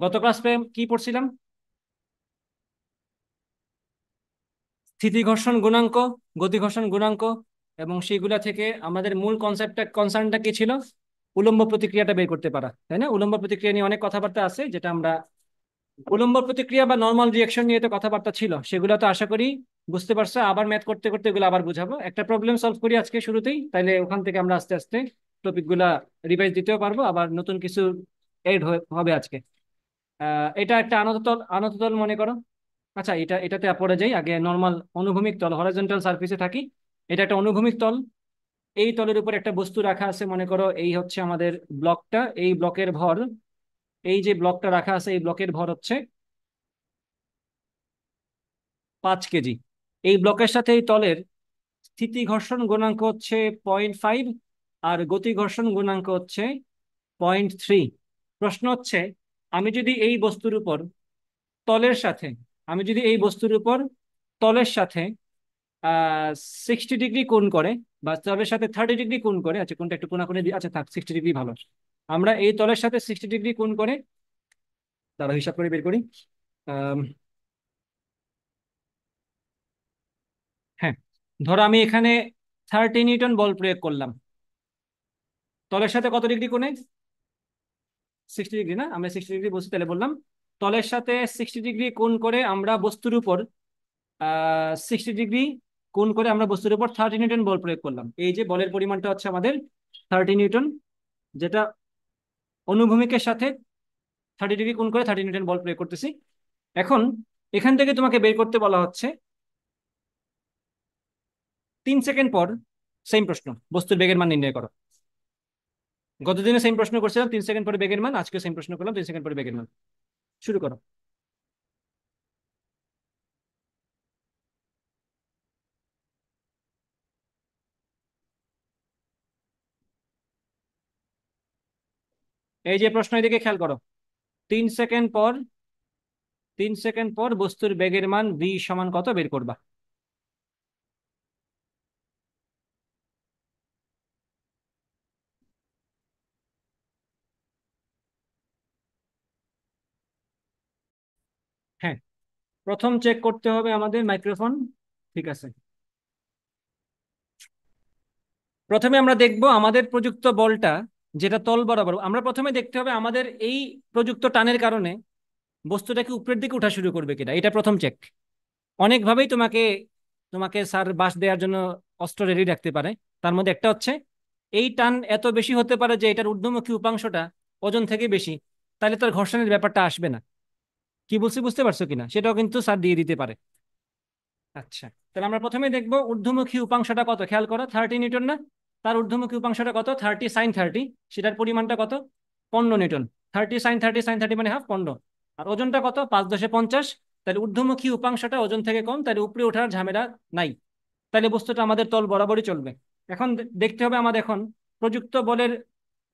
গত ক্লাসে কি পড়ছিলাম? স্থিতি ঘর্ষণ গুণাঙ্ক, গতি ঘর্ষণ গুণাঙ্ক, এবং সেইগুলা থেকে আমাদের মূল কনসার্নটা কি ছিল? উলম্ব প্রতিক্রিয়াটা বের করতে পারা, তাই না? উলম্ব প্রতিক্রিয়া নিয়ে অনেক কথাবার্তা আছে, যেটা আমরা উলম্ব প্রতিক্রিয়া বা নর্মাল রিঅ্যাকশন নিয়ে তো কথাবার্তা ছিল, সেগুলো তো আশা করি বুঝতে পারছো। আবার ম্যাথ করতে করতে এগুলো আবার বুঝাবো। একটা প্রবলেম সলভ করি আজকে শুরুতেই, তাইলে ওখান থেকে আমরা আস্তে আস্তে টপিকগুলা রিভাইজ দিতেও পারবো, আবার নতুন কিছু এড হবে আজকে। এটা একটা আনত তল মনে করো। আচ্ছা, এটাতে পড়ে যাই আগে। নর্মাল অনুভূমিক তল, হরাইজন্টাল সারফেসে থাকি। এটা একটা অনুভূমিক তল। এই তলের উপর একটা বস্তু রাখা আছে, মনে করো এই হচ্ছে আমাদের ব্লকটা। এই ব্লকের ভর, এই যে ব্লকটা রাখা আছে, এই ব্লকের ভর হচ্ছে 5 কেজি। এই ব্লকের সাথে এই তলের স্থিতি ঘর্ষণ গুণাঙ্ক হচ্ছে 0.5, আর গতি ঘর্ষণ গুণাঙ্ক হচ্ছে 0.3। প্রশ্ন হচ্ছে, আমি যদি এই বস্তুর উপর তলের সাথে আমি যদি এই বস্তুর উপর তলের সাথে 60 ডিগ্রি কোণ করে, বা তলের সাথে 30 ডিগ্রি কোণ করে, আচ্ছা কোনটা একটু কোণাকুণি আচ্ছা থাক, 60 ডিগ্রি ভালো। আমরা এই তলের সাথে 60 ডিগ্রি কোণ করে, তারা হিসাব করে বের করি। আম, হ্যাঁ, ধরো আমি এখানে 30 নিউটন বল প্রয়োগ করলাম। তলের সাথে কত ডিগ্রি কোণে? 60 ডিগ্রি, না? আমরা 60 ডিগ্রি বলছি, তাহলে বললাম তলের সাথে 60 ডিগ্রি কোণ করে আমরা বস্তুর উপর 60 ডিগ্রি কোণ করে আমরা বস্তুর উপর 30 নিউটন বল প্রয়োগ করলাম। এই যে বলের পরিমাণটা হচ্ছে আমাদের 30 নিউটন, যেটা অনুভূমিকের সাথে 30 ডিগ্রি কোণ করে 30 নিউটন বল প্রয়োগ করতেছি। এখন এখান থেকে তোমাকে বের করতে বলা হচ্ছে 3 সেকেন্ড পর সেম প্রশ্ন, বস্তুর বেগের মান নির্ণয় করো। গতদিনে সেম প্রশ্ন করছিলাম 3 সেকেন্ড পরে বেগের মান, আজকে সেম প্রশ্ন করলাম 3 সেকেন্ড পরে বেগের মান। শুরু করো। এই যে প্রশ্ন, এদিকে খেয়াল করো। 3 সেকেন্ড পর 3 সেকেন্ড পর বস্তুর বেগের মান ভি সমান কত বের করবা? হ্যাঁ, প্রথম চেক করতে হবে আমাদের মাইক্রোফোন। ঠিক আছে, প্রথমে আমরা দেখব আমাদের প্রযুক্ত বলটা, যেটা তল বরাবর। আমরা প্রথমে দেখতে হবে আমাদের এই প্রযুক্ত টানের কারণে বস্তুটাকে উপরের দিকে উঠা শুরু করবে কিনা, এটা প্রথম চেক। অনেকভাবেই তোমাকে তোমাকে স্যার বাঁশ দেওয়ার জন্য অস্ত্র রেডি রাখতে পারে। তার মধ্যে একটা হচ্ছে, এই টান এত বেশি হতে পারে যে এটার ঊর্ধ্বমুখী উপাংশটা ওজন থেকে বেশি, তাহলে তার ঘর্ষণের ব্যাপারটা আসবে না। কি বলছি বুঝতে পারছো কিনা, সেটাও কিন্তু স্যার দিয়ে দিতে পারে। আচ্ছা, তাহলে আমরা প্রথমে দেখবো ঊর্ধ্বমুখী উপাংশটা কত। খেয়াল করো, 30 নিউটন না? তার ঊর্ধ্বমুখী উপাংশটা কত? 30 sin 30। সেটার পরিমাণটা কত? 15 নিউটন। 30 sin 30 sin 30 মানে হাফ, 15। আর ওজনটা কত? 5×10 50। তাহলে ঊর্ধ্বমুখী উপাংশটা ওজন থেকে কম, তাহলে উপরে ওঠার ঝামেলা নাই। তাহলে বস্তুটা আমাদের তল বরাবরই চলবে। এখন দেখতে হবে আমাদের এখন প্রযুক্ত বলের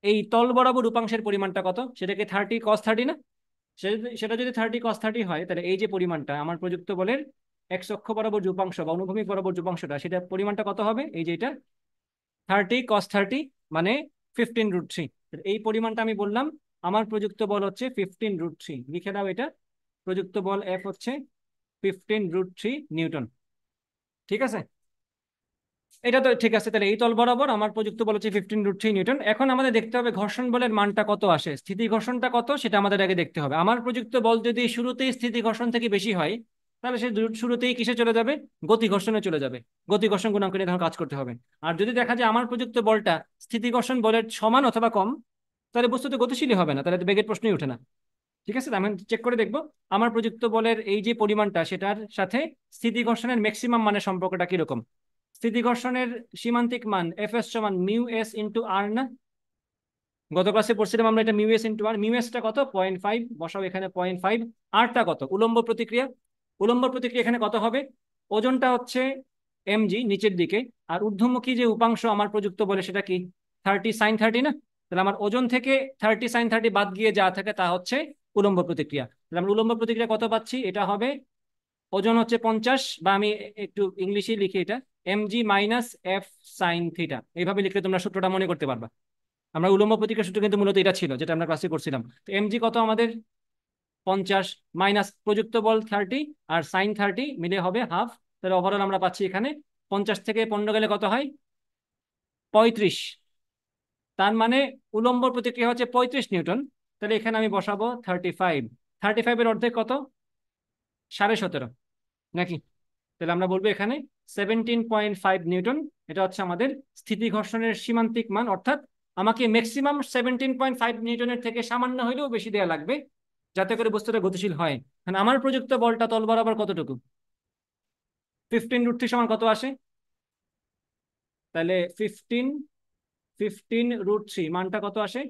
এই তল বরাবর উপাংশের পরিমাণটা কত। সেটাকে 30 cos 30, না? সেটা যদি 30 cos 30 হয়, তাহলে এই যে পরিমাণটা আমার প্রযুক্ত বলের এক্স অক্ষ বরাবর যে উপাংশ বা অনুভূমিক বরাবর যে উপাংশটা, সেটা পরিমাণটা কত হবে? এই যে এটা 30 cos 30, মানে 15√3। এই পরিমাণটা আমি বললাম আমার প্রযুক্ত বল হচ্ছে 15√3। লিখে দাও এটা। প্রযুক্ত বল এফ হচ্ছে 15√3 নিউটন। ঠিক আছে, এটা তো ঠিক আছে। তাহলে এই তল বরাবর আমার প্রযুক্ত বল হচ্ছে 15√3 নিউটন। এখন আমাদের দেখতে হবে ঘর্ষণ বলের মানটা কত আসে, স্থিতি ঘর্ষণটা কত, সেটা আমাদের আগে দেখতে হবে। আমার প্রযুক্ত বল যদি শুরুতেই স্থিতি ঘর্ষণ থেকে বেশি হয়, তাহলে সে শুরুতেই কিসে চলে যাবে? গতি ঘর্ষণে চলে যাবে। গতি ঘর্ষণ গুণাঙ্ক নিয়ে তখন কাজ করতে হবে। আর যদি দেখা যায় আমার প্রযুক্ত বলটা স্থিতি ঘর্ষণ বলের সমান অথবা কম, তাহলে বস্তুতে গতিশীলই হবে না, তাহলে তো বেগের প্রশ্নই ওঠে না। ঠিক আছে, আমি চেক করে দেখবো আমার প্রযুক্ত বলের এই যে পরিমাণটা, সেটার সাথে স্থিতি ঘর্ষণের ম্যাক্সিমাম মানের সম্পর্কটা কিরকম। স্থিতি ঘর্ষণের সীমান্তিক মান এফ এস সমান মিউ এস ইন্টু আর, না? গত ক্লাসে পড়ছিলাম আমরা এটা মিউ এস ইন্টু আর। মিউ এসটা কত? 0.5, বসাও এখানে 0.5। আরটা কত? উলম্ব প্রতিক্রিয়া। উলম্ব প্রতিক্রিয়া এখানে কত হবে? ওজনটা হচ্ছে mg নিচের দিকে, আর ঊর্ধ্বমুখী যে উপাংশ আমার প্রযুক্ত বলে সেটা কি? 30 sin 30, না? তাহলে আমার ওজন থেকে 30 sin 30 বাদ গিয়ে যা থাকে তা হচ্ছে উলম্ব প্রতিক্রিয়া। তাহলে আমরা উলম্ব প্রতিক্রিয়া কত পাচ্ছি? এটা হবে, ওজন হচ্ছে 50, বা আমি একটু ইংলিশে লিখি এটা, mg - f sin θ। এইভাবে লিখলে তোমরা সূত্রটা মনে করতে পারবা। আমরা উলম্ব প্রতিক্রিয়া সূত্র কিন্তু মূলত এটা ছিল, যেটা আমরা ক্লাসে করছিলাম। তো mg কত আমাদের? 50 মাইনাস প্রযুক্ত বল 30 আর সাইন 30 মিলে হবে হাফ। তাহলে ওভারঅল আমরা পাচ্ছি এখানে 50 থেকে 15 গেলে কত হয়? 35। তার মানে উলম্ব প্রতিক্রিয়া হচ্ছে 35 নিউটন। তাহলে এখানে আমি বসাবো 35। 35-এর অর্ধেক কত? 17.5 নাকি? তাহলে আমরা বলবো এখানে 17.5 নিউটন। এটা হচ্ছে আমাদের স্থিতি ঘর্ষণের সীমান্তিক মান, অর্থাৎ আমাকে ম্যাক্সিমাম 17.5 নিউটনের থেকে সামান্য হলেও বেশি দেওয়া লাগবে যাতে করে বস্তুটা গতিশীল হয়। মানে আমার প্রযুক্ত বলটা তল বরাবর কতটুকু? 15√3 সমান কত আসে? তাহলে 15√3 মানটা কত আসে?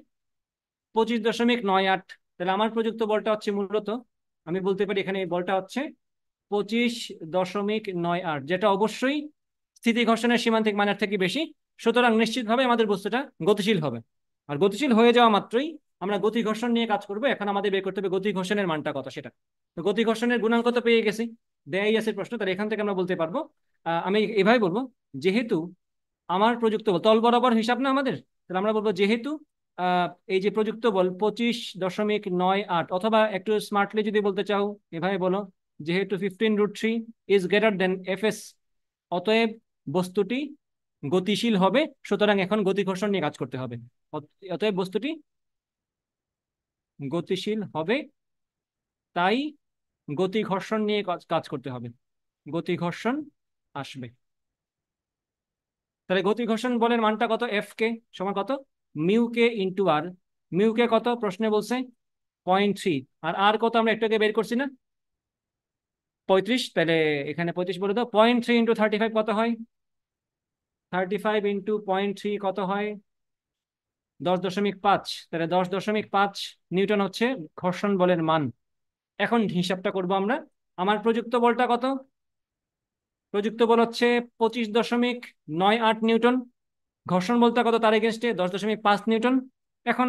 25.98। তাহলে আমার প্রযুক্ত বলটা হচ্ছে মূলত, আমি বলতে পারি এখানে এই বলটা হচ্ছে 25.98, যেটা অবশ্যই স্থিতি ঘর্ষণের সীমান্তিক মানের থেকে বেশি। সুতরাং নিশ্চিতভাবে আমাদের বস্তুটা গতিশীল হবে। আর গতিশীল হয়ে যাওয়া মাত্রই আমরা গতি ঘর্ষণ নিয়ে কাজ করবো। এখন আমাদের বের করতে হবে গতি ঘর্ষণের মানটা কত সেটা। তো গতি ঘর্ষণের গুণাঙ্ক তো পেয়ে গেছি, দেয়াই আছে প্রশ্ন। তাহলে এখান থেকে আমরা বলতে পারবো, আমি এভাবে বলবো, যেহেতু আমার প্রযুক্ত বল তল বরাবর হিসাব না আমাদের, তাহলে আমরা বলবো যেহেতু এই যে প্রযুক্ত বল 25.98, অথবা একটু স্মার্টলি যদি বলতে চাও এভাবে বলো, যেহেতু 15√3 ইজ গ্রেটার দেন এফএস, অতএব বস্তুটি গতিশীল হবে। সুতরাং এখন গতি ঘর্ষণ নিয়ে কাজ করতে হবে। অতএব বস্তুটি গতিশীল হবে, তাই গতি ঘর্ষণ নিয়ে কাজ করতে হবে। গতি ঘর্ষণ আসবে। তাহলে গতি ঘর্ষণ বলের মানটা কত? এফ কে সমান কত? মিউ কে ইন্টু আর। মিউ কে কত প্রশ্নে বলছে? 0.3। আর আর কত আমরা একটু আগে বের করছি না? 35। তাহলে এখানে 35 বলে দাও। 0.3 ইন্টু 35 কত হয়? 35 ইন্টু 0.3 কত হয়? 10.5। তাহলে 10.5 নিউটন হচ্ছে ঘর্ষণ বলের মান। এখন হিসাবটা করব আমরা। আমার প্রযুক্ত বলটা কত? প্রযুক্ত বল হচ্ছে 25.98 নিউটন। ঘর্ষণ বলটা কত তার এগেনস্টে? 10.5 নিউটন। এখন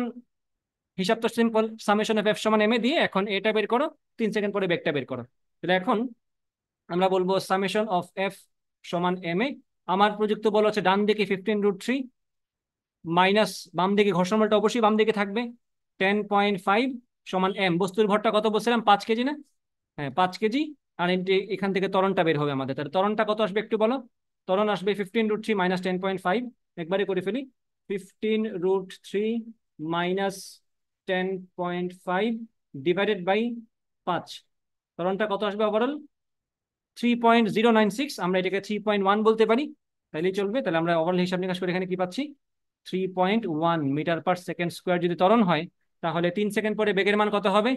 হিসাব তো সিম্পল, সামেশন অফ এফ সমান এম এ দিয়ে এখন এটা বের করো, 3 সেকেন্ড পরে বেগটা বের করো। তাহলে এখন আমরা বলবো সামেশন অফ এফ সমান এম এ। আমার প্রযুক্ত বল হচ্ছে ডান দিকে 15√3 মাইনাস বাম দিকে ঘর্ষণ বলটা অবশ্যই বাম দিকে থাকবে 10.5 সমান এম। বস্তুর ভরটা কত বলছিলাম? 5 কেজি না? হ্যাঁ, 5 কেজি। আর এখান থেকে ত্বরণটা বের হবে আমাদের। তাহলে ত্বরণটা কত আসবে একটু বলো? ত্বরণ আসবে 15√3 মাইনাস 10.5। একবারে করে ফেলি। 15√3 মাইনাস 10.5 ডিভাইডেড বাই 5। ত্বরণটা কত আসবে ওভারঅল? 3.096। আমরা এটাকে 3.1 বলতে পারি, তাইলেই চলবে। তাহলে আমরা ওভারঅল হিসাব নিকাশ করে এখানে কি পাচ্ছি? 3.1 মিটার পার সেকেন্ড স্কোয়ার যদি ত্বরণ হয়, তাহলে 3 সেকেন্ড পরে বেগের মান কত হবে?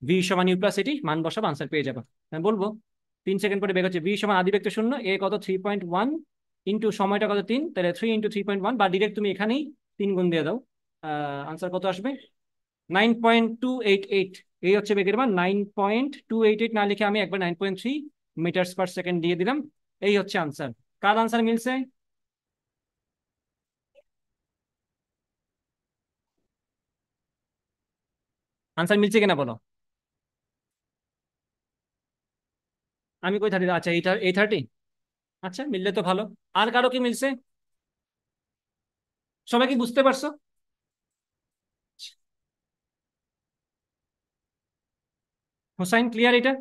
ভি সমান ইউ প্লাস এটি, মান বসাবো, আনসার পেয়ে যাবো। আমি বলবো 3 সেকেন্ড পরে বেগ হচ্ছে ভি সমান আদিবেগ তো শূন্য, এ কত 3.1 ইন্টু সময়টা কত 3, তাহলে 3 ইন্টু 3.1, বা ডিরেক্ট তুমি এখানেই 3 গুণ দিয়ে দাও। আনসার কত আসবে? 9.288। এই হচ্ছে বেগের মান 9.288। না লিখে আমি একবার 9.3 মিটার পার সেকেন্ড দিয়ে দিলাম। এই হচ্ছে আনসার। কার আনসার মিলছে? আনসার মিলছে কিনা বলো। আমি কই 30? আচ্ছা, এইটা এই 30। আচ্ছা, মিললে তো ভালো। আর কারো কি মিলছে? সবাই কি বুঝতে পারছো? হোসাইন, ক্লিয়ার এটা?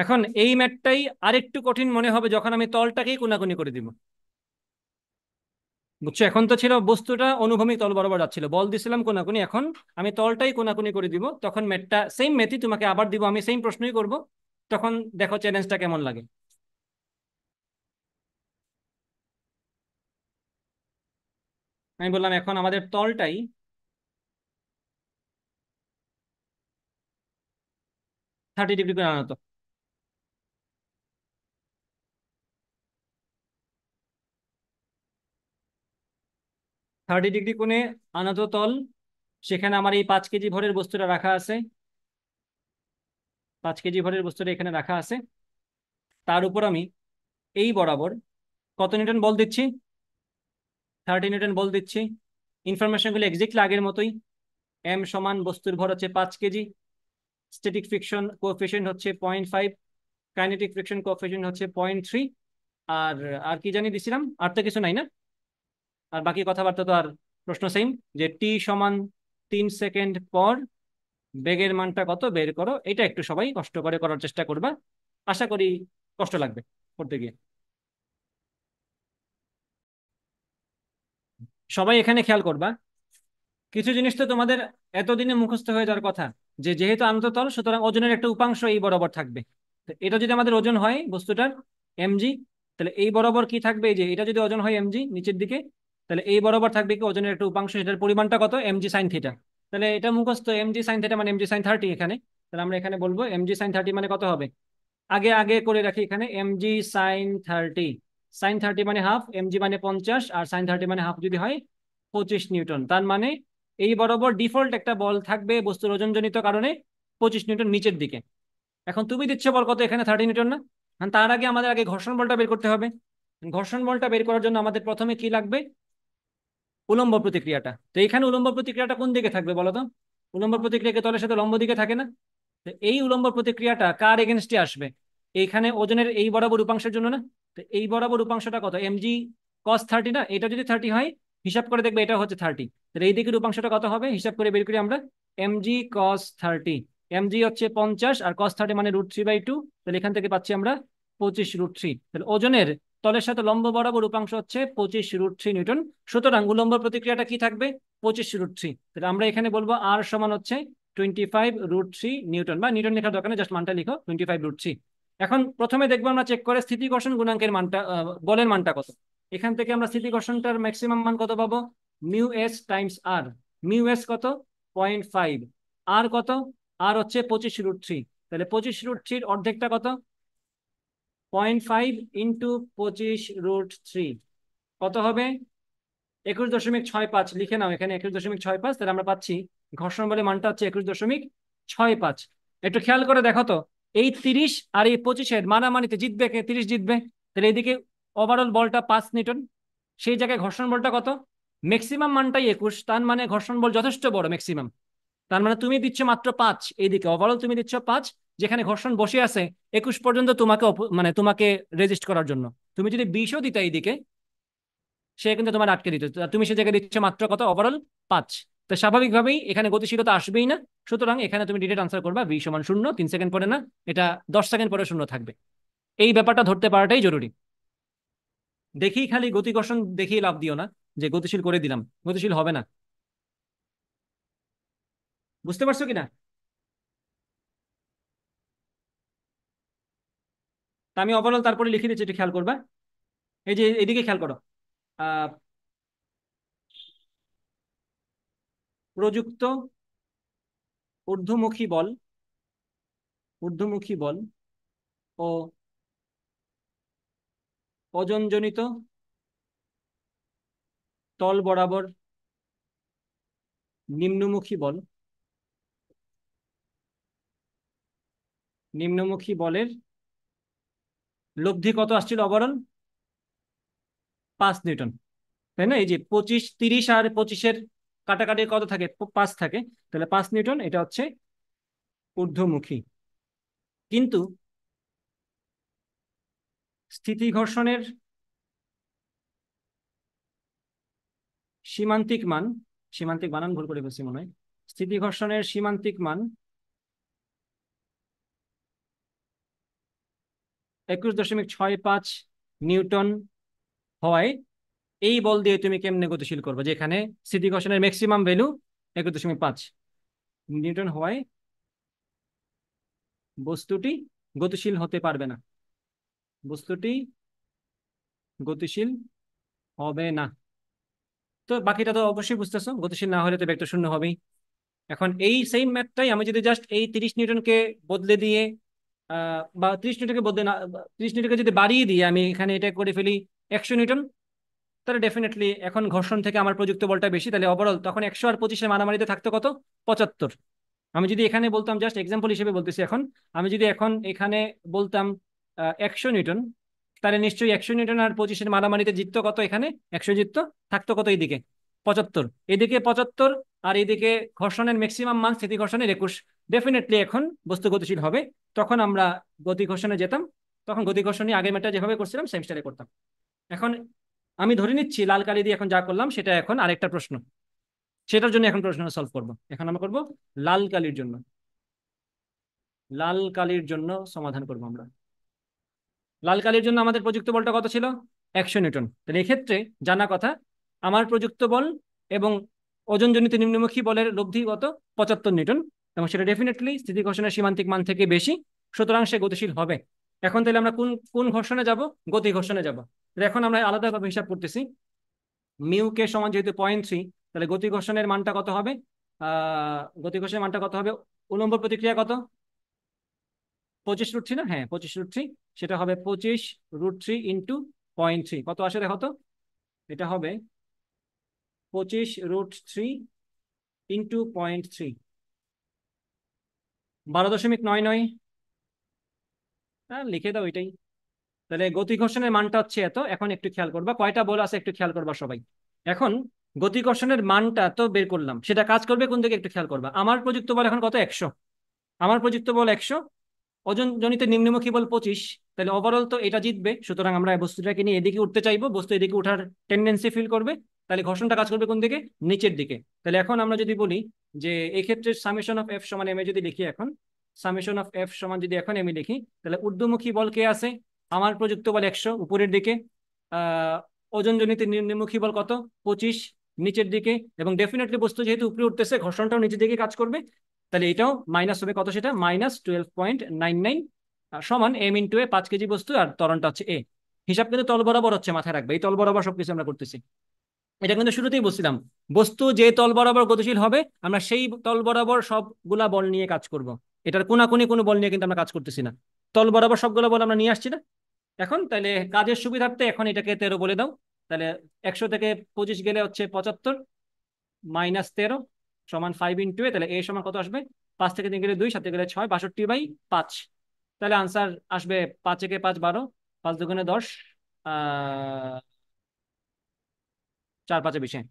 এখন এই ম্যাথটাই আরেকটু কঠিন মনে হবে যখন আমি তলটাকেই কোনাকুনি করে দিব। বুঝছো? এখন তো ছিল বস্তুটা অনুভূমিক তল বরাবর যাচ্ছিল, বল দিছিলাম কোনাকুনি, এখন আমি তলটাই কোনাকুনি করে দিব। তখন ম্যাথটা সেম ম্যাথই তোমাকে আবার দিব, আমি সেম প্রশ্নই করব। তখন দেখো চ্যালেঞ্জটা কেমন লাগে। আমি বললাম এখন আমাদের তলটাই 30 ডিগ্রি করে আনত। 30 ডিগ্রি কোণে আনত তল, সেখানে আমার এই 5 কেজি ভরের বস্তুটা রাখা আছে। 5 কেজি ভরের বস্তুটা এখানে রাখা আছে। তার উপর আমি এই বরাবর কত নিউটন বল দিচ্ছি? 30 নিউটন বল দিচ্ছি। ইনফরমেশনগুলো এক্সাক্টলি আগের মতোই। এম সমান বস্তুর ভর হচ্ছে 5 কেজি, স্ট্যাটিক ফ্রিকশন কোএফিসিয়েন্ট হচ্ছে 0.5, কাইনেটিক ফ্রিকশন কোএফিসিয়েন্ট হচ্ছে 0.3। আর আর কি জানি দিছিলাম? আর তো কিছু নাই না? আর বাকি কথাবার্তা তো আর প্রশ্ন সেম, যে টি সমান 3 সেকেন্ড পর বেগের মানটা কত বের করো, এটা একটু সবাই কষ্ট করে করার চেষ্টা করবা, আশা করি কষ্ট লাগবে করতে গিয়ে। সবাই এখানে খেয়াল করবা, কিছু জিনিস তো তোমাদের এতদিনে মুখস্থ হয়ে যাওয়ার কথা, যে যেহেতু আন্তঃতল সুতরাং ওজনের একটা উপাংশ এই বরাবর থাকবে। তো এটা যদি আমাদের ওজন হয় বস্তুটার এমজি, তাহলে এই বরাবর কি থাকবে, এই যে এটা যদি ওজন হয় এমজি নিচের দিকে, তাহলে এই বরাবর থাকবে কি ওজনের একটা উপাংশ, এটার পরিমাণটা কত এমজি সাইন থিটা। তাহলে এটা মুখস্থ, এমজি সাইন থিটা মানে এমজি সাইন 30 এখানে। তাহলে আমরা এখানে বলবো এমজি সাইন 30 মানে কত হবে, আগে আগে করে রাখি এখানে এমজি সাইন 30। সাইন 30 মানে হাফ, এমজি মানে 50, আর সাইন 30 মানে হাফ যদি হয় 25 নিউটন। তার মানে এই বরাবর ডিফল্ট একটা বল থাকবে বস্তুর ওজনজনিত কারণে 25 নিউটন নিচের দিকে। এখন তুমি দিচ্ছ বল কত এখানে 30 নিউটন না। এখন তার আগে আমাদের আগে ঘর্ষণ বলটা বের করতে হবে। ঘর্ষণ বলটা বের করার জন্য আমাদের প্রথমে কি লাগবে, উলম্ব প্রতিক্রিয়াটা। তো এখানে উলম্ব প্রতিক্রিয়াটা কোন দিকে থাকবে বলো তো, উলম্ব প্রতিক্রিয়া কি তলের সাথে লম্ব দিকে থাকে না। তো এই উলম্ব প্রতিক্রিয়াটা কার এগেনস্টে আসবে, এইখানে ওজনের এই বরাবর উপাংশের জন্য না। তো এই বরাবর উপাংশটা কত এমজি কস 30 না, এটা যদি 30 হয় হিসাব করে দেখবে এটা হচ্ছে 30। তাহলে এই দিকের উপাংশটা কত হবে হিসাব করে বের করি আমরা, এমজি কস 30। এমজি হচ্ছে 50 আর কস 30 মানে √3/2। তাহলে এখান থেকে পাচ্ছি আমরা 25√3। তাহলে ওজনের তলের সাথে লম্ব বরাবর উপাংশ হচ্ছে 25√3 নিউটন। সুতরাং উলম্ব প্রতিক্রিয়াটা কি থাকবে 25√3। তাহলে আমরা এখানে বলবো আর সমান হচ্ছে 25√3 নিউটন, বা নিউটন লেখার দরকার নেই, জাস্ট মানটা লিখো 25√3। এখন প্রথমে দেখবো আমরা চেক করে স্থিতি ঘর্ষণ গুণাঙ্কের মানটা, বলের মানটা কত। এখান থেকে আমরা স্থিতি ঘর্ষণটার ম্যাক্সিমাম মান কত পাবো, মিউ এস টাইমস আর। মিউ এস কত 0.5, আর কত, আর হচ্ছে 25√3। তাহলে 25√3 অর্ধেকটা কত, 0.5 ইন্টু 25√3 কত হবে, 21.65 লিখে নাও এখানে 21.65। তাহলে আমরা পাচ্ছি ঘর্ষণ বলে মানটা হচ্ছে 21.65। একটু খেয়াল করে দেখো তো, এই 30 আর এই 25-এর মানামানিতে জিতবে কে, 30 জিতবে। তাহলে এইদিকে ওভারঅল বলটা 5 নিউটন, সেই জায়গায় ঘর্ষণ বলটা কত, ম্যাক্সিমাম মানটাই 21, তার মানে ঘর্ষণ বল যথেষ্ট বড় ম্যাক্সিমাম। তার মানে তুমি দিচ্ছ মাত্র 5, এইদিকে ওভারঅল তুমি দিচ্ছ 5, যেখানে ঘর্ষণ বসে আছে 21 পর্যন্ত তোমাকে মানে তোমাকে রেজিস্ট করার জন্য। তুমি যদি 20ও দিতে এইদিকে, সে কিন্তু তোমার আটকে দিত, তুমি সে জায়গায় দিচ্ছ মাত্র কত ওভারঅল 5। তো স্বাভাবিকভাবেই এখানে গতিশীলতা আসবেই না। সুতরাং এখানে তুমি ডিরেক্ট আনসার করবা ভি সমান 0, 3 সেকেন্ড পরে না, এটা 10 সেকেন্ড পরে শূন্য থাকবে। এই ব্যাপারটা ধরতে পারাটাই জরুরি। দেখি খালি গতি ঘর্ষণ দেখি লাভ দিও না, যে গতিশীল করে দিলাম, গতিশীল হবে না। বুঝতে পারছো কিনা। তা আমি ওভারঅল তারপরে লিখে দিচ্ছি, একটু খেয়াল করবা। এই যে এদিকে খেয়াল করো, আহ প্রযুক্ত ঊর্ধ্বমুখী বল, ঊর্ধ্বমুখী বল ও ওজনজনিত তল বরাবর নিম্নমুখী বল, নিম্নমুখী বলের লব্ধি কত আসছিল ওভারঅল 5 নিউটন, তাই না। এই যে 25, 30 আর 25-এর কাটাকাটি কত থাকে, 5 থাকে। তাহলে 5 নিউটন এটা হচ্ছে ঊর্ধ্বমুখী। কিন্তু স্থিতি ঘর্ষণের সীমান্তিক মান, সীমান্তিক বানান ভুল করে ফেলছি মনে হয়, স্থিতি ঘর্ষণের সীমান্তিক মান 21.65 নিউটন হয়। এই বল দিয়ে তুমি কেমনে গতিশীল করবে, যেখানে স্থিতি ঘর্ষণের ম্যাক্সিমাম ভ্যালু 21.5 নিউটন হয়, বস্তুটি গতিশীল হতে পারবে না, বস্তুটি গতিশীল হবে না। তো বাকিটা তো অবশ্যই বুঝতেছো, গতিশীল না হলে তো ভেক্টর শূন্য হবেই। এখন এই সেম ম্যাথটাই আমি যদি জাস্ট এই 30 নিউটনকে বদলে দিয়ে, বা 30 নিউটনকে বদলে না, 30 নিউটনকে যদি বাড়িয়ে দিয়ে আমি এখানে এটা করে ফেলি 100 নিউটন, তাহলে ডেফিনেটলি এখন ঘর্ষণ থেকে আমার প্রযুক্ত বলটা বেশি, তাহলে ওভারঅল তখন 100 আর 25-এর মারামারিতে থাকতো কত, 75। আমি যদি এখানে বলতাম, জাস্ট এক্সাম্পল হিসেবে বলতেছি এখন, আমি যদি এখন এখানে বলতাম 100 নিউটন, তাহলে নিশ্চয়ই 100 নিউটন আর 25-এর মারামারিতে জিততো কত, এখানে 100 জিততো, থাকতো কত এইদিকে 75, এদিকে 75, আর এইদিকে ঘর্ষণের ম্যাক্সিমাম মান স্থিতি ঘর্ষণের 21। ডেফিনেটলি এখন বস্তু গতিশীল হবে। তখন আমরা গতি ঘর্ষণে যেতাম, তখন গতি ঘর্ষণ নিয়ে আগের ম্যাটটা যেভাবে করছিলাম সেম স্টাইলে করতাম। এখন আমি ধরে নিচ্ছি লাল কালি দিয়ে এখন যা করলাম সেটা এখন আরেকটা প্রশ্ন, সেটার জন্য এখন প্রশ্ন সলভ করব। এখন আমরা করব লাল কালির জন্য। লাল কালির জন্য সমাধান করব আমরা। লাল কালির জন্য আমাদের প্রযুক্ত বলটা কত ছিল? 100 নিউটন। তাহলে এক্ষেত্রে জানা কথা, আমার প্রযুক্ত বল এবং ওজনজনিত নিম্নমুখী বলের লব্ধি কত? 75 নিউটন। এবং সেটা ডেফিনেটলি স্থিতি ঘর্ষণের সীমান্তিক মান থেকে বেশি, সুতরাং সে গতিশীল হবে। এখন তাহলে আমরা কোন কোন ঘর্ষণে যাব? গতি ঘর্ষণে যাব। এখন আমরা আলাদাভাবে হিসাব করতেছি। মিউ কে সমান যেহেতু 0.3, তাহলে গতি ঘর্ষণের মানটা কত হবে? গতি ঘর্ষণের মানটা কত হবে? উলম্ব প্রতিক্রিয়া কত? 25√3 না? হ্যাঁ, 25√3। সেটা হবে 25√3 ইন্টু 0.3। কত আসে দেখো তো? এটা হবে 25√3 ইন্টু 0.3, 12.99। লিখে দাও এটাই। তাহলে গতি ঘর্ষণের মানটা হচ্ছে এত। এখন একটু খেয়াল করবা, কয়টা বল আছে একটু খেয়াল করবা সবাই। এখন গতি ঘর্ষণের মানটা তো বের করলাম, সেটা কাজ করবে কোন দিকে একটু খেয়াল করবা। আমার প্রযুক্ত বল এখন কত? 100। আমার প্রযুক্ত বল 100, ওজন জনিত নিম্নমুখী বল 25। তাহলে ওভারঅল তো এটা জিতবে, সুতরাং আমরা বস্তুটাকে নিয়ে এদিকে উঠতে চাইবো, বস্তু এদিকে উঠার টেন্ডেন্সি ফিল করবে। তাহলে ঘর্ষণটা কাজ করবে কোন দিকে? নিচের দিকে। তাহলে এখন আমরা যদি বলি যে এই ক্ষেত্রে সামেশন অফ এফ সমান এম এ যদি লিখি, এখন সামেশন অফ এফ সমান যদি এখন এম এ লিখি, তাহলে ঊর্ধ্বমুখী বল কে আছে? আমার প্রযুক্ত বল 100 উপরের দিকে। আহ ওজন জনিত নিম্নমুখী বল কত? 25 নিচের দিকে। এবং ডেফিনেটলি বস্তু যেহেতু উপরে উঠতেছে, ঘর্ষণটাও নিচের দিকে কাজ করবে। তাহলে এটাও মাইনাস হবে কত? সেটা -12.99 সমান এম ইন্টু এ। 5 কেজি বস্তু আর ত্বরণটা হচ্ছে এ। হিসাব কিন্তু তল বরাবর হচ্ছে, মাথায় রাখবে, এই তল বরাবর সবকিছু আমরা করতেছি। এটা কিন্তু শুরুতেই বলছিলাম, বস্তু যে তল বরাবর গতিশীল হবে আমরা সেই তল বরাবর সবগুলা বল নিয়ে কাজ করব। এটার কোনাকুনি কোনো বল নিয়ে কিন্তু আমরা কাজ করতেছি না, তল বরাবর সবগুলো বল আমরা নিয়ে আসছি না। এখন তাহলে কাজের সুবিধার্থে এখন এটাকে 13 বলে দাও। তাহলে 100 থেকে 25 গেলে হচ্ছে 75, -13 সমান 5 ইন্টু এ। তাহলে এ সমান কত আসবে? 5 থেকে 3 গেলে 2, 7 গেলে 6, 62/5। তাহলে আনসার আসবে 5 একে 5 12, 5 দুগুণে 10, 4 5 20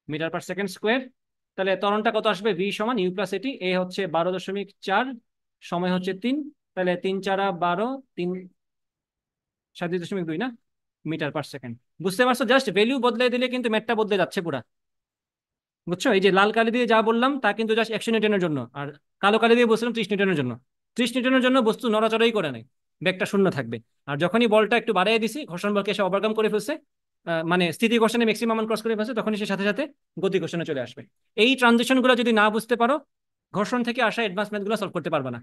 মিটার পার সেকেন্ড স্কোয়ার। তাহলে ত্বরণটা কত আসবে? ভি সমান ইউ প্লাস এটি। এ হচ্ছে 12.4, সময় হচ্ছে 3। তাহলে 3 4 12, 3 37.2 না, মিটার পার সেকেন্ড। বুঝতে পারছো? জাস্ট ভ্যালু বদলে দিলে কিন্তু ম্যাথটা বদলে যাচ্ছে পুরা। বুঝছো? এই যে লাল কালি দিয়ে যা বললাম তা কিন্তু জাস্ট 100 নিউটনের জন্য, আর কালো কালি দিয়ে বলছিলাম 30 নিউটনের জন্য। 30 নিউটনের জন্য বস্তু নড়াচড়াই করে নাই, ব্যাগটা শূন্য থাকবে। আর যখনই বলটা একটু বাড়িয়ে দিছি, ঘর্ষণ বলকে সে ওভারকাম করে ফেলছে, মানে স্থিতি ঘর্ষণে ম্যাক্সিমাম মান ক্রস করে ফেলছে, তখনই সে সাথে সাথে গতি ঘর্ষণে চলে আসবে। এই ট্রানজিশন গুলো যদি না বুঝতে পারো, ঘর্ষণ থেকে আসা অ্যাডভান্স ম্যাথ গুলো সলভ করতে পারবে না।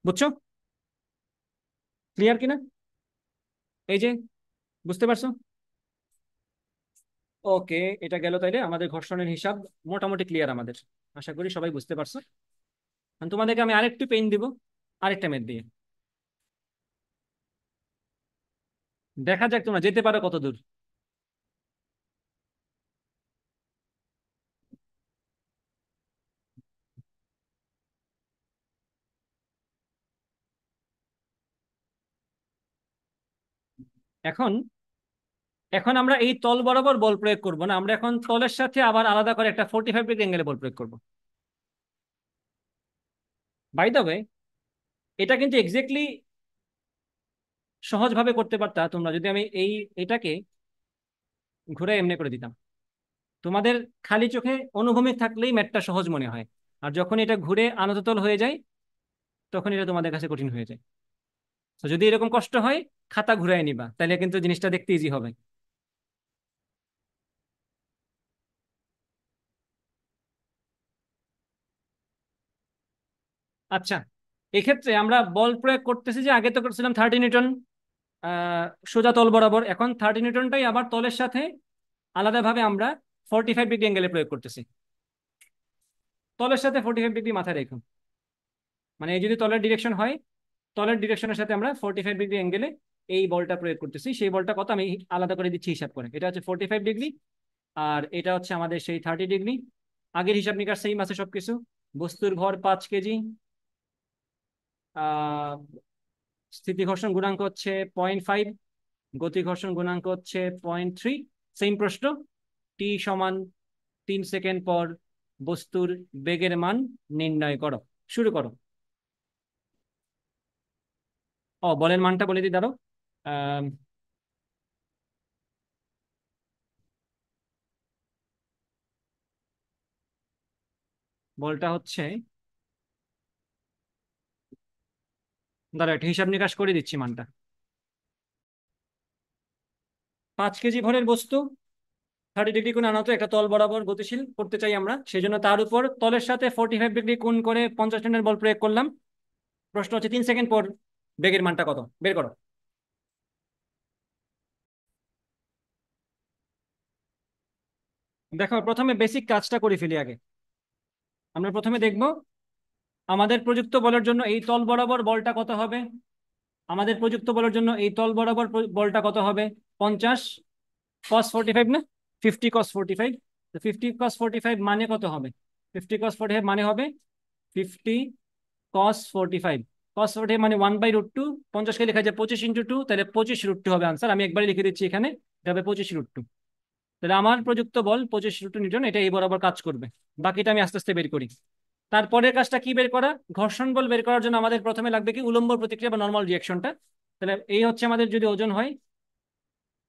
বুঝছো? ক্লিয়ার কিনা? এই যে, বুঝতে পারছো? ওকে, এটা গেল তাইলে আমাদের ঘর্ষণের হিসাব। মোটামুটি ক্লিয়ার আমাদের, আশা করি সবাই বুঝতে পারছো। এখন তোমাদেরকে আমি আরেকটু পেইন দিব, আরেকটা ম্যাথ দিয়ে। দেখা যাক তোমরা যেতে পারো কত দূর। এখন এখন আমরা এই তল বরাবর বল প্রয়োগ করব না, আমরা এখন তলের সাথে আবার আলাদা করে একটা 45 ডিগ্রি অ্যাঙ্গেলে বল প্রয়োগ করব। বাই দ্য ওয়ে, এটা কিন্তু এক্স্যাক্টলি সহজভাবে করতে পারতা তোমরা যদি আমি এটাকে ঘুরে এমনি করে দিতাম। তোমাদের খালি চোখে অনুভূমিক থাকলেই ম্যাথটা সহজ মনে হয়, আর যখন এটা ঘুরে আনততল হয়ে যায় তখন এটা তোমাদের কাছে কঠিন হয়ে যায়। তো যদি এরকম কষ্ট হয়, খাতা ঘুরাই নিবা, তাহলে কিন্তু জিনিসটা দেখতে ইজি হবে। আচ্ছা, এক্ষেত্রে আমরা বল প্রয়োগ করতেছি যে আগে তো করছিলাম 30 নিউটন আহ সোজা তল বরাবর, এখন 30 নিউটনটাই আবার তলের সাথে আলাদাভাবে আমরা 45 ডিগ্রি অ্যাঙ্গেলে প্রয়োগ করতেছি। তলের সাথে 45 ডিগ্রি মাথায় রেখো, মানে এই যদি তলের ডিরেকশন হয়, তলের ডিরেকশনের সাথে আমরা 45 ডিগ্রি অ্যাঙ্গেলে এই বলটা প্রয়োগ করতেছি। সেই বলটা কত আমি আলাদা করে দিচ্ছি হিসাব করে। এটা হচ্ছে 45 ডিগ্রি, আর এটা হচ্ছে আমাদের সেই 30 ডিগ্রি। আগের হিসাব নিকাশ সেম আছে সবকিছু। বস্তুর ভর 5 কেজি, আহ স্থিতি ঘর্ষণ গুণাঙ্ক হচ্ছে 0.5, গতি ঘর্ষণ গুণাঙ্ক হচ্ছে 0.3। সেম প্রশ্ন, টি সমান 3 সেকেন্ড পর বস্তুর বেগের মান নির্ণয় করো। শুরু করো। বলের মানটা বলে দিই, দাঁড়ো। আহ বলটা হচ্ছে, দাঁড়া একটা হিসাব নিকাশ করে দিচ্ছি মানটা। 5 কেজি ভরের বস্তু 30 ডিগ্রি কোণ আনত একটা তল বরাবর গতিশীল করতে চাই আমরা, সেই জন্য তার উপর তলের সাথে 45 ডিগ্রি কোণ করে 50 নিউটনের বল প্রয়োগ করলাম। প্রশ্ন হচ্ছে 3 সেকেন্ড পর বেগের মানটা কত, বের করো। দেখো প্রথমে বেসিক কাজটা করে ফেলি আগে। আমরা প্রথমে দেখব আমাদের প্রযুক্ত বলের জন্য এই তল বরাবর বলটা কত হবে। আমাদের প্রযুক্ত বলের জন্য এই তল বরাবর বলটা কত হবে? 50 cos 45 না, 50 cos 45। তো 50 cos 45 মানে কত হবে? 50 cos 45 মানে হবে 50 cos 45। cos 45 মানে 1/√2। 50কে লেখা যায় 25 × 2, তাহলে 25√2 হবে আনসার। আমি একবারই লিখে দিচ্ছি এখানে, এটা হবে 25√2। তাহলে আমার প্রযুক্ত বল 25√2 নিউটন, এটা এই বরাবর কাজ করবে। বাকিটা আমি আস্তে আস্তে বের করি। তারপরের কাজটা কি বের করা? ঘর্ষণ বল বের করার জন্য আমাদের প্রথমে লাগবে কি, উলম্ব প্রতিক্রিয়া বা নর্মাল রিঅ্যাকশনটা। তাহলে এই হচ্ছে আমাদের যদি ওজন হয়,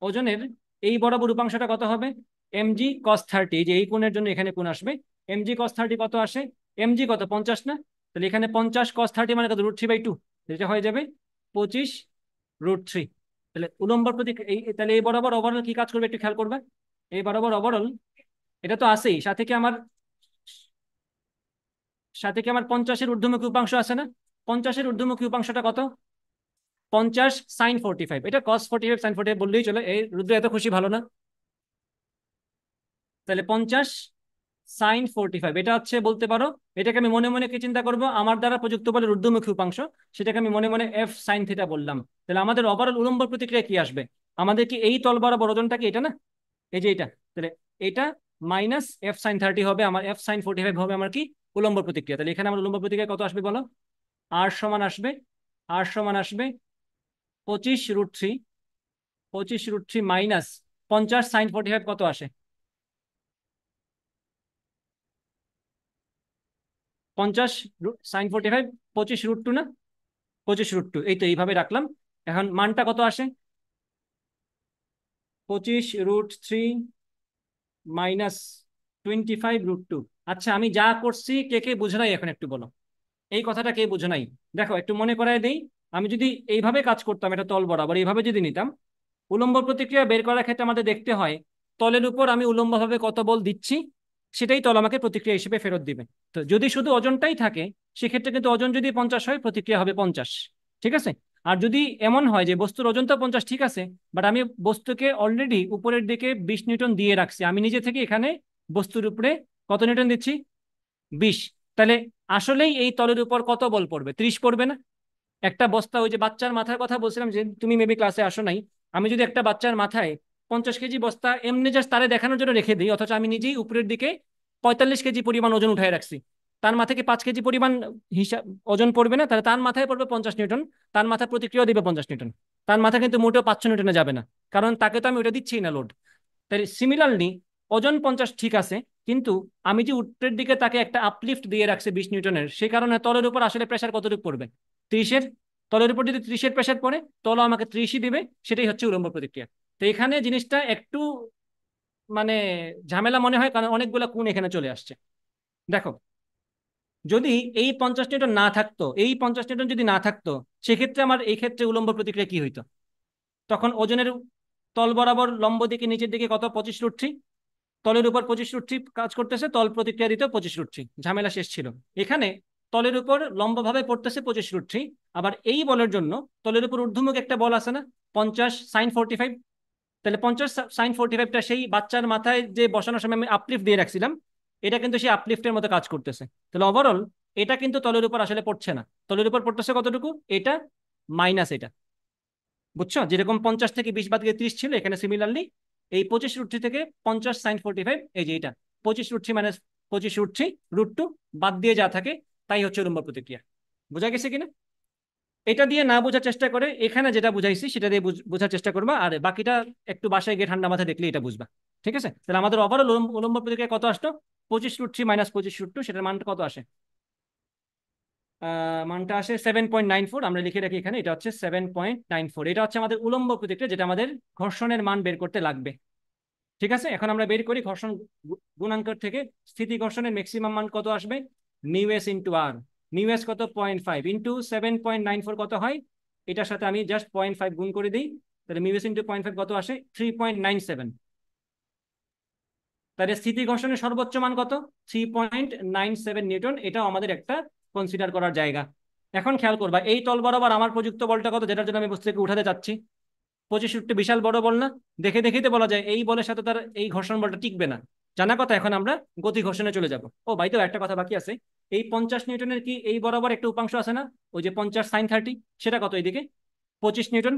ওজনের এই বরাবর উপাংশটা কত হবে? mg cos 30। এই যে এই কোণের জন্য এখানে কোণ আসবে। mg cos 30 কত আসে? mg কত, 50 না? তাহলে এখানে 50 cos 30 মানে কত, √3/2। এটা হয়ে যাবে 25√3। তাহলে উলম্ব প্রতীক এই, তাহলে এই বরাবর ওভারঅল কি কাজ করবে একটু খেয়াল করবে। এই বরাবর ওভারঅল এটা তো আছেই, সাথে কি আমার 50-এর ঊর্ধ্বমুখী উপাংশ আছে না? 50-এর ঊর্ধ্বমুখী উপাংশটা কত? 50 sin 45। এটা cos 45 sin 45 বললেই চলে। এই রুদ্র এত খুশি ভালো না? তাহলে 50 sin 45 এটা হচ্ছে বলতে পারো, এটাকে আমি মনে মনে কি চিন্তা করব, আমার দ্বারা প্রযুক্ত বলের ঊর্ধ্বমুখী উপাংশ, সেটাকে আমি মনে মনে f sin θ বললাম। তাহলে আমাদের ওভারঅল উলম্ব প্রতিক্রিয়া কি আসবে? আমাদের কি এই তল বরাবর ওজনটা কি এটা না, এই যে এটা, তাহলে এটা মাইনাস f sin 30 হবে আমার, f sin 45 হবে আমার কি, উলম্ব প্রতিক্রিয়া। তাহলে এখানে আমার উলম্ব প্রতিক্রিয়া কত আসবে বলো? আর সমান আসবে 25√3। 25√3 মাইনাস 50 sin 45 কত আসে? 50 sin 45, 25√2 না? 25√2, এই তো এইভাবে রাখলাম। এখন মানটা কত আসে? 25√3 মাইনাস 25√2। আচ্ছা আমি যা করছি কে কে বুঝে নাই এখন একটু বলো, এই কথাটা কে বুঝে নাই? দেখো একটু মনে করায় দেই। আমি যদি এইভাবে কাজ করতাম, এটা তল বরাবর এইভাবে যদি নিতাম, উলম্ব প্রতিক্রিয়া বের করার ক্ষেত্রে আমাদের দেখতে হয় তলের উপর আমি উলম্বভাবে কত বল দিচ্ছি, সেটাই তল আমাকে প্রতিক্রিয়া হিসেবে ফেরত দিবে। তো যদি শুধু ওজনটাই থাকে, সেক্ষেত্রে কিন্তু ওজন যদি 50 হয়, প্রতিক্রিয়া হবে 50। ঠিক আছে? আর যদি এমন হয় যে বস্তুর ওজন তো 50 ঠিক আছে, বাট আমি বস্তুকে অলরেডি উপরের দিকে 20 নিউটন দিয়ে রাখছি, আমি নিজে থেকে এখানে বস্তুর উপরে কত নিউটন দিচ্ছি? 20। তাহলে আসলেই এই তলের উপর কত বল পড়বে? 30 পড়বে না? একটা বস্তা, ওই যে বাচ্চার মাথার কথা বলছিলাম যে তুমি মেবি ক্লাসে আসো নাই, আমি যদি একটা বাচ্চার মাথায় 50 কেজি বস্তা এমনি জাস্ট তারে দেখানোর জন্য রেখে দিই, অথচ আমি নিজেই উপরের দিকে 45 কেজি পরিমাণ ওজন উঠায় রাখছি, তার মাথায় কি 5 কেজি পরিমাণ হিসাব ওজন পড়বে না? তাহলে তার মাথায় পড়বে 50 নিউটন, তার মাথা প্রতিক্রিয়া দিবে 50 নিউটন, তার মাথা কিন্তু মোটেও 500 নিউটনে যাবে না, কারণ তাকে তো আমি ওটা দিচ্ছি না লোড। তাই সিমিলারলি ওজন 50 ঠিক আছে, কিন্তু আমি যে উপরের দিকে তাকে একটা আপলিফট দিয়ে রাখছি 20 নিউটনের, সে কারণে তলের উপর আসলে প্রেশার কতটুকু পড়বে? 30-এর। তলের উপর যদি 30-এর প্রেশার পড়ে, তল আমাকে 30ই দিবে, সেটাই হচ্ছে উলম্ব প্রতিক্রিয়া। তো এখানে জিনিসটা একটু মানে ঝামেলা মনে হয়, কারণ অনেকগুলো কোণ এখানে চলে আসছে। দেখো যদি এই 50 নিউটন না থাকতো, এই 50 নিউটন যদি না থাকতো, সেক্ষেত্রে আমার এই ক্ষেত্রে উলম্ব প্রতিক্রিয়া কি হইতো? তখন ওজনের তল বরাবর লম্ব দিকে নিচের দিকে কত, 25√3। তলের উপর 25√3 কাজ করতেছে, তল প্রতিক্রিয়া দিতে 25√3, ঝামেলা শেষ ছিল। এখানে তলের উপর লম্বভাবে পড়তেছে 25√3। আবার এই বলের জন্য তলের উপর ঊর্ধ্বমুখী একটা বল আছে না, 50 sin 45। তাহলে 50 sin 45টা সেই বাচ্চার মাথায় যে বসানোর সময় আমি আপলিফট দিয়ে রাখছিলাম, এটা কিন্তু সেই আপলিফটের মতো কাজ করতেছে। তাহলে ওভারঅল এটা কিন্তু তলের উপর আসলে পড়ছে না, তলের উপর পড়তেছে কতটুকু, এটা মাইনাস এটা। বুঝছো? যেরকম 50 থেকে 20 বাদ গিয়ে 30 ছিল, এখানে সিমিলারলি এই 25√3 থেকে 50 sin 45, এই যে এটা 25√3 মাইনাস 25√3 √2 বাদ দিয়ে যা থাকে তাই হচ্ছে উলম্ব প্রতিক্রিয়া। বোঝা গেছে কিনা? এটা দিয়ে না বোঝার চেষ্টা করে এখানে যেটা বুঝাইছি সেটা দিয়ে বোঝার চেষ্টা করবা, আর বাকিটা একটু বাসায় গিয়ে ঠান্ডা মাথায় দেখলে এটা বুঝবা। ঠিক আছে? তাহলে আমাদের ওভারঅল উলম্ব প্রতিক্রিয়া কত আসতো? 25√3 মাইনাস 25√2, সেটার মানটা কত আসে? মানটা আসে 7.94। আমরা লিখে রাখি এখানে, এটা হচ্ছে 7.94। এটা হচ্ছে আমাদের উলম্ব প্রতিক্রিয়া, যেটা আমাদের ঘর্ষণের মান বের করতে লাগবে। ঠিক আছে, এখন আমরা বের করি ঘর্ষণ গুণাঙ্কের থেকে স্থিতি ঘর্ষণের ম্যাক্সিমাম মান কত আসবে, মিউ এস ইন্টু আর। মিউ এস কত, 0.5 ইন্টু 7.94 কত হয়, এটার সাথে আমি জাস্ট 0.5 গুণ করে দিই, তাহলে মিউ এস ইন্টু 0.5 কত আসে, 3.97। তাহলে স্থিতি ঘর্ষণের সর্বোচ্চ মান কত, 3.97 নিউটন। এটাও আমাদের একটা কনসিডার করার জায়গা। এখন খেয়াল করবা এই তল বরাবর আমার প্রযুক্ত বলটা কত, যেটার জন্য আমি বস্তু থেকে উঠাতে চাচ্ছি। 25 ফুট বিশাল বড় বল না? দেখে দেখেই তো বলা যায় এই বলের সাথে তার এই ঘর্ষণ বলটা টিকবে না। জানা কথা, এখন আমরা গতি ঘর্ষণে চলে যাব। ও ভাই, তো একটা কথা বাকি আছে, এই 50 নিউটনের কি এই বরাবর একটা উপাংশ আছে না, ওই যে 50 sin 30, সেটা কত এইদিকে, 25 নিউটন।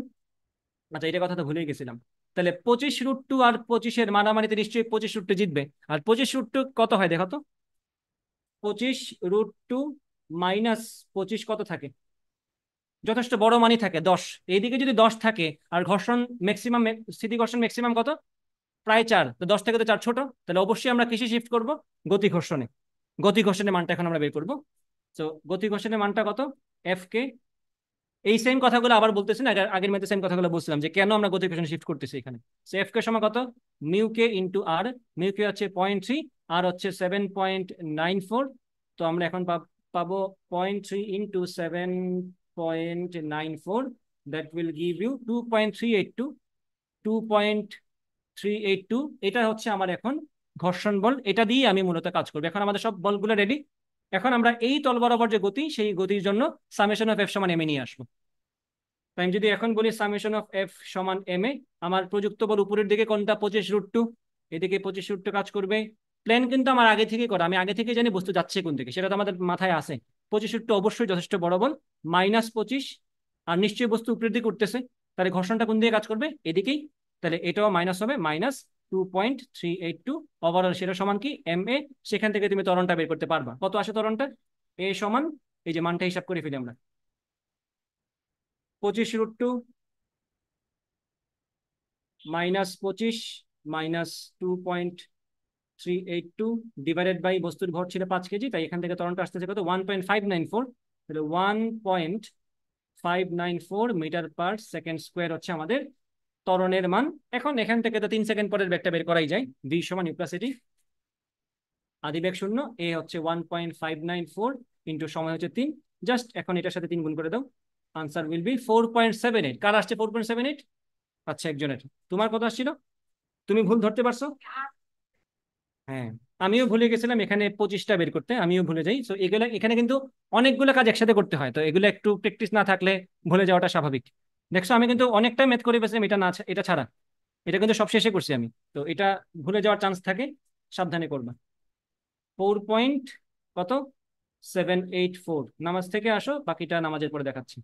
আচ্ছা, এটা কথা তো ভুলেই গেছিলাম। তাহলে 25√2 আর 25-এর মারামারিতে নিশ্চয়ই 25√2 জিতবে। আর 25√2 কত হয় দেখো তো, 25√2 মাইনাস 25 কত থাকে, যথেষ্ট বড় মানই থাকে 10। এইদিকে যদি 10 থাকে, আর ঘর্ষণ ম্যাক্সিমাম, স্থিতি ঘর্ষণ ম্যাক্সিমাম কত, প্রায় 4, তো 10 থেকে তো 4 ছোট, তাহলে অবশ্যই আমরা কিসে শিফট করব, গতি ঘর্ষণে। গতি ঘর্ষণের মানটা এখন আমরা বের করব। তো গতি ঘর্ষণের মানটা কত, এফ কে। এই সেম কথাগুলো আবার বলতেছি না, আগের মধ্যে সেম কথাগুলো বলছিলাম যে কেন আমরা গতি ঘর্ষণে শিফট করতেছি এখানে। সো এফ কে সমান কত, মিউ কে ইন্টু আর। মিউ কে হচ্ছে 0.3, আর হচ্ছে 7.94। তো আমরা এখন পাবো 0.3 into 7.94, that will give you 2.382। 2.382, এটা হচ্ছে আমার এখন ঘর্ষণ বল। এটা দিয়ে আমি মূলত কাজ করবো। এখন আমাদের সব বলগুলো রেডি। এখন আমরা এই তল বরাবর যে গতি, সেই গতির জন্য সামেশন অফ এফ সমান এম এ নিয়ে আসবো। তাই আমি যদি এখন বলি সামেশন অফ এফ সমান এম এ, আমার প্রযুক্ত বল উপরের দিকে কোনটা, 25√2, এদিকে 25√2 কাজ করবে। প্ল্যান কিন্তু আমার আগে থেকে করা, আমি আগে থেকে জানি বস্তু যাচ্ছে কোন দিকে, সেটা তো আমাদের মাথায় আছে। 25√2 অবশ্যই যথেষ্ট বড় বল, -25, আর নিশ্চয়ই বস্তু উপরের দিকে উঠতেছে, তাহলে ঘর্ষণটা কোন দিকে কাজ করবে, এদিকেই। তাহলে এটাও মাইনাস হবে, -2.382। ওভারঅল সেটা সমান কি, এম এ। সেখান থেকে তুমি ত্বরণটা বের করতে পারবা, কত আসে ত্বরণটা, এ সমান, এই যে মানটা হিসাব করে ফেলি আমরা, 25√2 -25 -2.382 ডিভাইডেড বাই বস্তুর ভর ছিল 5 কেজি, তাই এখান থেকে ত্বরণটা আসতেছে কত, 1.594। তাহলে 1.594 মিটার পার সেকেন্ড স্কোয়ার হচ্ছে আমাদের ত্বরণের মান। এখন এখান থেকে তো 3 সেকেন্ড পরের ব্যাগটা বের করাই যায়, ভি সমান ইউপ্লাসিটি, আদি বেগ শূন্য, এ হচ্ছে 1.594 ইন্টু সময় হচ্ছে 3। জাস্ট এখন এটার সাথে 3 গুণ করে দাও, আনসার উইল বি 4.78। কার আসছে 4.78? আচ্ছা, একজনের। তোমার কত আসছিল, তুমি ভুল ধরতে পারছো। হ্যাঁ, আমিও ভুলে গেছিলাম এখানে 25টা বের করতে, আমিও ভুলে যাই। তো এগুলো এখানে কিন্তু অনেকগুলো কাজ একসাথে করতে হয়, তো এগুলো একটু প্র্যাকটিস না থাকলে ভুলে যাওয়াটা স্বাভাবিক। দেখছো, আমি কিন্তু অনেকটা ম্যাথ করে ফেলছিলাম, এটা না, এটা ছাড়া। এটা কিন্তু সব শেষে করছি আমি, তো এটা ভুলে যাওয়ার চান্স থাকে, সাবধানে করবা। 4 পয়েন্ট কত, 784। নামাজ থেকে আসো, বাকিটা নামাজের পরে দেখাচ্ছি।